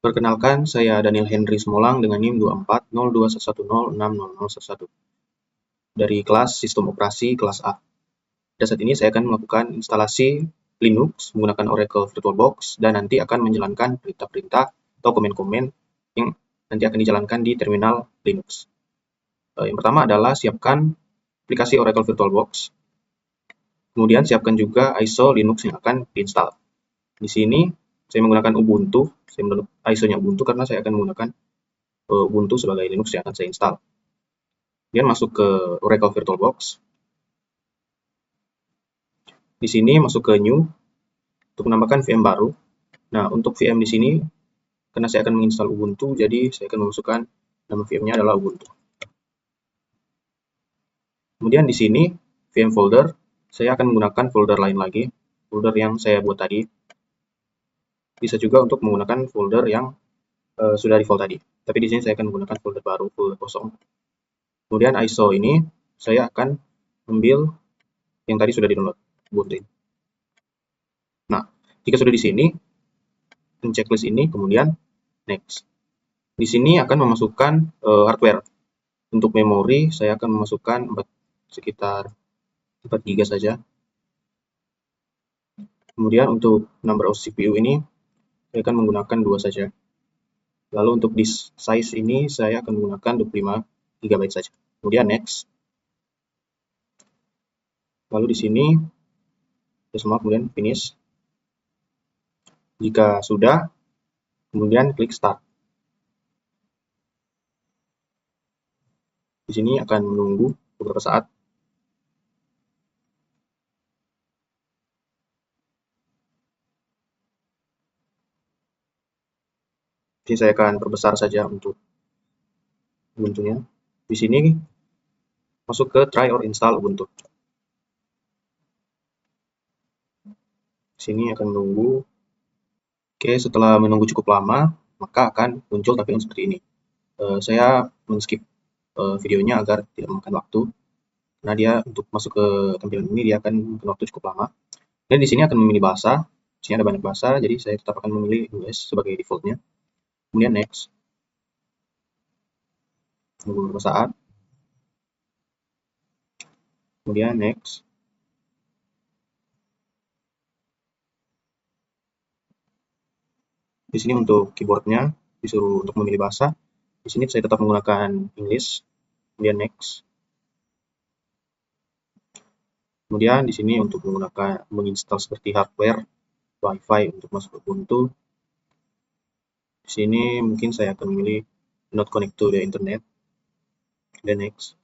Perkenalkan, saya Daniel Henry Simolang dengan NIM 240211060011 dari kelas Sistem Operasi kelas A. Pada saat ini saya akan melakukan instalasi Linux menggunakan Oracle VirtualBox dan nanti akan menjalankan perintah-perintah atau komen-komen yang nanti akan dijalankan di terminal Linux. Yang pertama adalah siapkan aplikasi Oracle VirtualBox. Kemudian siapkan juga ISO Linux yang akan diinstal. Di sini saya menggunakan Ubuntu, saya ISO-nya Ubuntu karena saya akan menggunakan Ubuntu sebagai Linux yang akan saya install. Kemudian masuk ke Oracle VirtualBox. Di sini masuk ke New untuk menambahkan VM baru. Nah, untuk VM di sini karena saya akan menginstal Ubuntu, jadi saya akan memasukkan nama VM-nya adalah Ubuntu. Kemudian di sini VM folder, saya akan menggunakan folder lain lagi, folder yang saya buat tadi. Bisa juga untuk menggunakan folder yang sudah default tadi. Tapi di sini saya akan menggunakan folder baru, folder kosong. Kemudian ISO ini saya akan ambil yang tadi sudah di-download, Ubuntu. Nah, jika sudah di sini, checklist ini, kemudian next. Di sini akan memasukkan hardware. Untuk memori, saya akan memasukkan sekitar 4 GB saja. Kemudian untuk number of CPU ini, saya akan menggunakan 2 saja. Lalu untuk disk size ini, saya akan menggunakan 25 GB saja. Kemudian next. Lalu di sini, semua kemudian finish. Jika sudah, kemudian klik start. Di sini akan menunggu beberapa saat. Jadi saya akan perbesar saja untuk Ubuntu-nya. Di sini masuk ke try or install Ubuntu. Di sini akan menunggu. Oke, setelah menunggu cukup lama, maka akan muncul tampilan seperti ini. Saya men-skip videonya agar tidak memakan waktu. Nah, dia untuk masuk ke tampilan ini dia akan memakan waktu cukup lama. Dan di sini akan memilih bahasa. Di sini ada banyak bahasa, jadi saya tetap akan memilih US sebagai defaultnya. Kemudian next. Tunggu beberapa saat. Kemudian next. Di sini untuk keyboardnya disuruh untuk memilih bahasa. Di sini saya tetap menggunakan English. Kemudian next. Kemudian di sini untuk menggunakan menginstal seperti hardware, WiFi untuk masuk ke Ubuntu. Di sini mungkin saya akan memilih not connect to the internet. Dan next.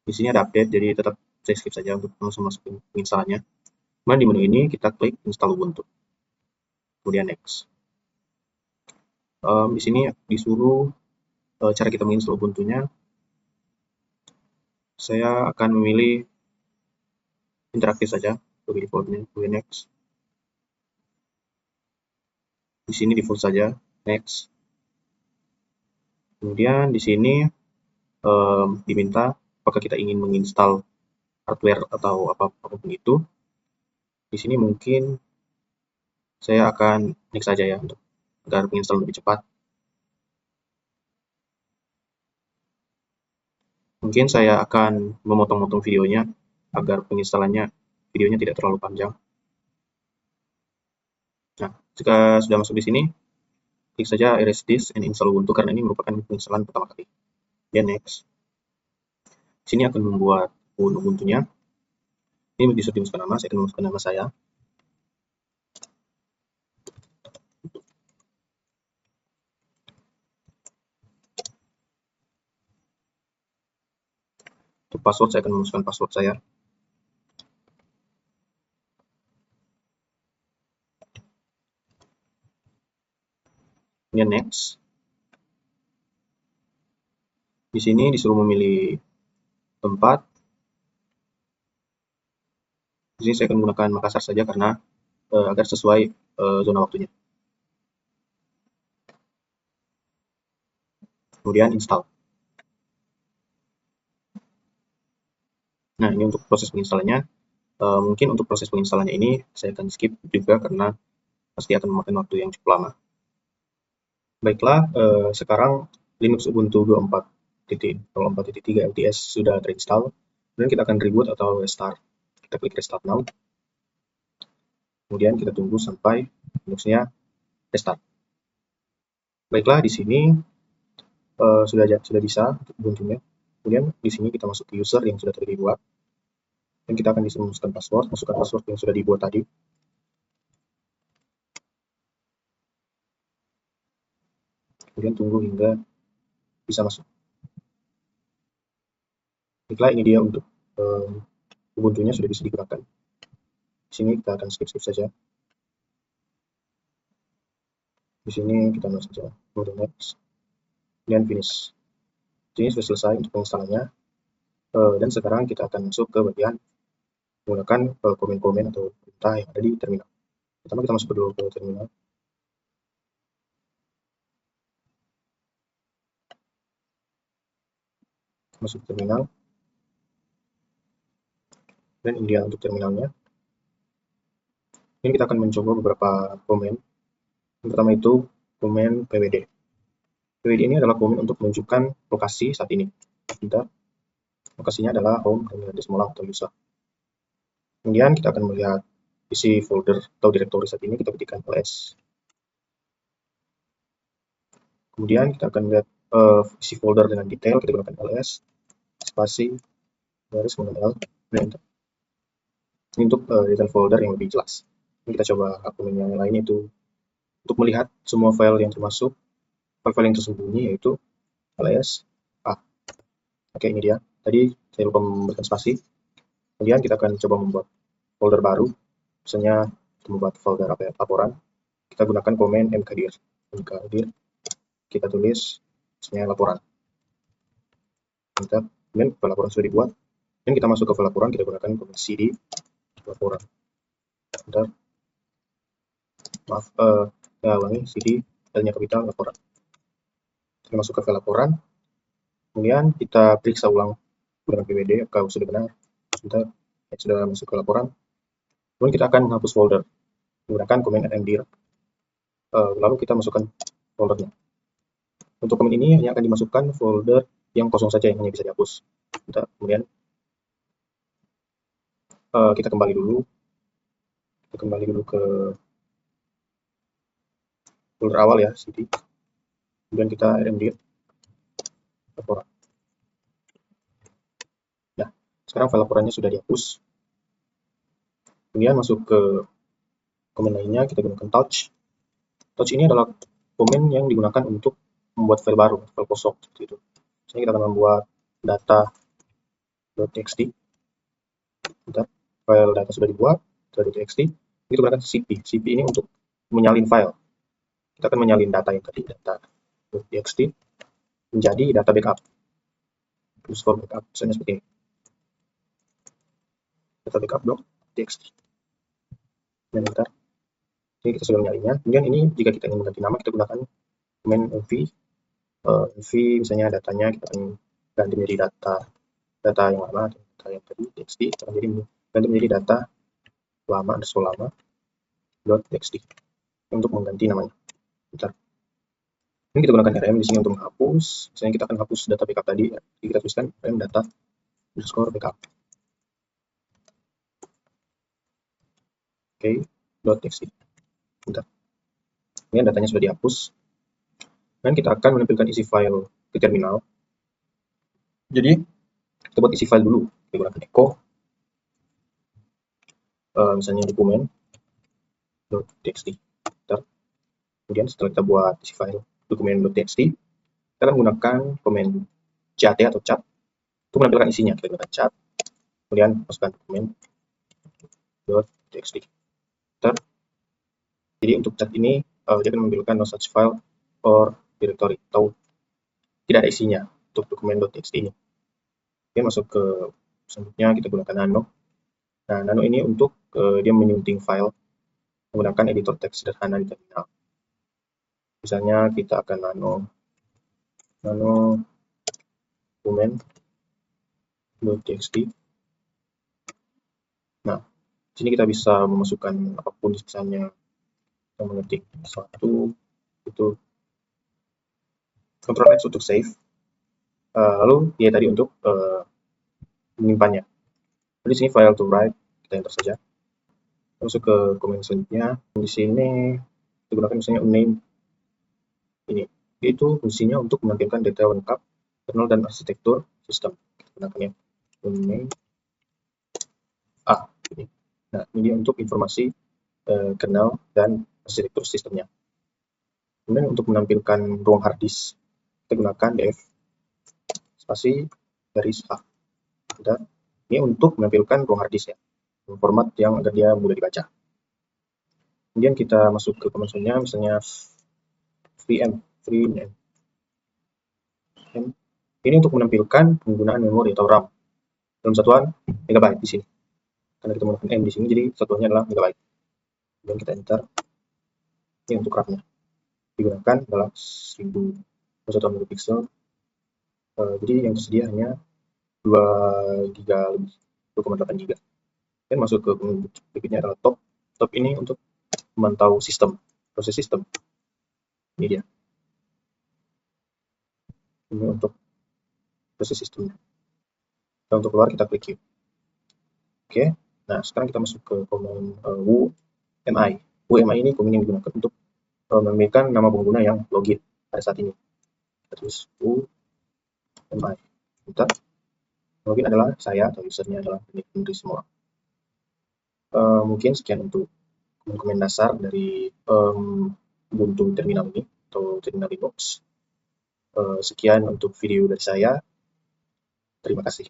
Di sini ada update, jadi tetap saya skip saja untuk langsung masuk ke penginstalannya. Kemudian di menu ini kita klik install Ubuntu. Kemudian next. Di sini disuruh cara kita menginstal Ubuntu-nya. Saya akan memilih interaktif saja sebagai defaultnya. Kemudian next. Di sini default saja. Next. Kemudian di sini diminta apakah kita ingin menginstal hardware atau apapun itu. Di sini mungkin saya akan next saja ya untuk agar menginstal lebih cepat. Mungkin saya akan memotong-motong videonya agar penginstalannya videonya tidak terlalu panjang. Nah, jika sudah masuk di sini, klik saja erase disk and install Ubuntu karena ini merupakan penginstalan pertama kali. Dan next. Di sini akan membuat Ubuntu-nya. Ini disuruh dimasukkan nama, saya akan memasukkan nama saya. Untuk password, saya akan memasukkan password saya. Kemudian next. Di sini disuruh memilih tempat. Di sini saya akan menggunakan Makassar saja karena agar sesuai zona waktunya. Kemudian install. Nah, ini untuk proses penginstalannya. Mungkin untuk proses penginstalannya ini saya akan skip juga karena pasti akan memakan waktu yang cukup lama. Baiklah, sekarang Linux Ubuntu 24.04.3 LTS sudah terinstall, dan kita akan reboot atau restart. Kita klik restart now, kemudian kita tunggu sampai Linux-nya restart. Baiklah, di sini sudah bisa Ubuntu-nya. Kemudian di sini kita masuk ke user yang sudah tadi dibuat, dan kita akan disuruh masukkan password, masukkan password yang sudah dibuat tadi. Kemudian tunggu hingga bisa masuk. Baiklah, ini dia untuk Ubuntu-nya sudah bisa digunakan. Di sini kita akan skip saja. Di sini kita masuk saja, kemudian next, dan finish. Ini sudah selesai untuk penginstalannya. Dan sekarang kita akan masuk ke bagian menggunakan komen-komen atau perintah yang ada di terminal. Pertama kita masuk dulu ke terminal. Masuk ke terminal. Dan ini dia untuk terminalnya. Ini kita akan mencoba beberapa komen. Yang pertama itu komen pwd. Pwd ini adalah komen untuk menunjukkan lokasi saat ini. Kita lokasinya adalah home dan desmolang atau user. Kemudian kita akan melihat isi folder atau direktori saat ini, kita ketikkan ls. Kemudian kita akan lihat isi folder dengan detail, kita gunakan ls spasi garis kemudian l dan enter. Ini untuk detail folder yang lebih jelas. Ini kita coba komen yang lain, itu untuk melihat semua file yang termasuk file-file yang tersembunyi, yaitu ls a. Oke, ini dia. Tadi saya lupa memberikan spasi. Kemudian kita akan coba membuat folder baru, misalnya membuat folder laporan. Kita gunakan komen mkdir. Kita tulis misalnya laporan. Kemudian laporan sudah dibuat, dan kita masuk ke file laporan, kita gunakan komen cd laporan. Saya ulangi, cd L-nya kapital laporan. Kita masuk ke file laporan, kemudian kita periksa ulang dengan pwd kalau sudah benar. Sudah masuk ke laporan. Kemudian kita akan menghapus folder menggunakan komen mdir. Lalu kita masukkan foldernya. Untuk komen ini hanya akan dimasukkan folder yang kosong saja, yang hanya bisa dihapus. Kemudian kita kembali dulu ke folder awal ya, cd. Kemudian kita mdir laporan. Nah, sekarang file laporannya sudah dihapus. Kemudian masuk ke komen lainnya, kita gunakan touch. Touch ini adalah komen yang digunakan untuk membuat file baru, file kosong seperti itu. Misalnya kita akan membuat data.txt. File data sudah dibuat, data.txt. Kita gunakan cp. Cp ini untuk menyalin file. Kita akan menyalin data yang tadi, data.txt, menjadi data backup. Terus for backup, misalnya seperti ini. Data backup.txt. Dan bentar. Ini kita sudah menyalinnya. Kemudian ini jika kita ingin mengganti nama, kita gunakan komen mv. Mv misalnya datanya kita akan ganti menjadi data yang lama, data yang tadi txt, kita akan ganti menjadi data lama .txt untuk mengganti namanya. Bentar. Ini kita gunakan rm di sini untuk menghapus. Misalnya kita akan hapus data backup tadi, jadi kita tuliskan rm data _backup. Oke, .txt. Bentar. Ini datanya sudah dihapus. Dan kita akan menampilkan isi file ke terminal. Jadi kita buat isi file dulu. Kita gunakan echo. Misalnya dokumen.txt. Kemudian setelah kita buat isi file dokumen.txt, kita akan menggunakan komen cat atau cat untuk menampilkan isinya. Kita gunakan cat, kemudian masukkan dokumen.txt. Jadi untuk cat ini dia akan menampilkan no such file or directory, atau tidak ada isinya untuk dokumen.txt ini. Oke, masuk ke selanjutnya kita gunakan nano. Nah, nano ini untuk dia menyunting file menggunakan editor teks sederhana di terminal. Misalnya kita akan nano dokumen.txt. Nah, di sini kita bisa memasukkan apapun, misalnya kita mengetik suatu itu Ctrl X untuk save, lalu ya tadi untuk menyimpannya. Di sini file to write, kita enter saja. Masuk ke komen selanjutnya. Di sini kita gunakan misalnya uname ini. Itu fungsinya untuk menampilkan detail lengkap kernel dan arsitektur sistem. Kita gunakan ya uname ini. Nah, ini untuk informasi kernel dan arsitektur sistemnya. Kemudian untuk menampilkan ruang hard disk, kita gunakan df spasi garis h. Ini untuk menampilkan ruang hard disk ya, format yang agar dia mudah dibaca. Kemudian kita masuk ke komensnya, misalnya freename. Ini untuk menampilkan penggunaan memori atau RAM dalam satuan megabyte di sini. Karena kita menggunakan M di sini, jadi satuannya adalah megabyte. Kemudian kita enter. Ini untuk RAM-nya. Digunakan adalah 1000 satuan megapiksel. Jadi yang tersedia hanya 2 GB lebih, 2,8 GB. Dan masuk ke berikutnya adalah top. Top ini untuk memantau sistem, proses sistem. Ini dia. Ini untuk proses sistemnya. Dan untuk keluar kita klik Q. Oke. Nah, sekarang kita masuk ke komen UMI. UMI ini komen yang digunakan untuk memberikan nama pengguna yang login pada saat ini. Kita tulis UMI. Bentar. Login adalah saya atau usernya adalah Henry semua. Mungkin sekian untuk komen dasar dari Ubuntu terminal ini atau terminal Linux. Sekian untuk video dari saya. Terima kasih.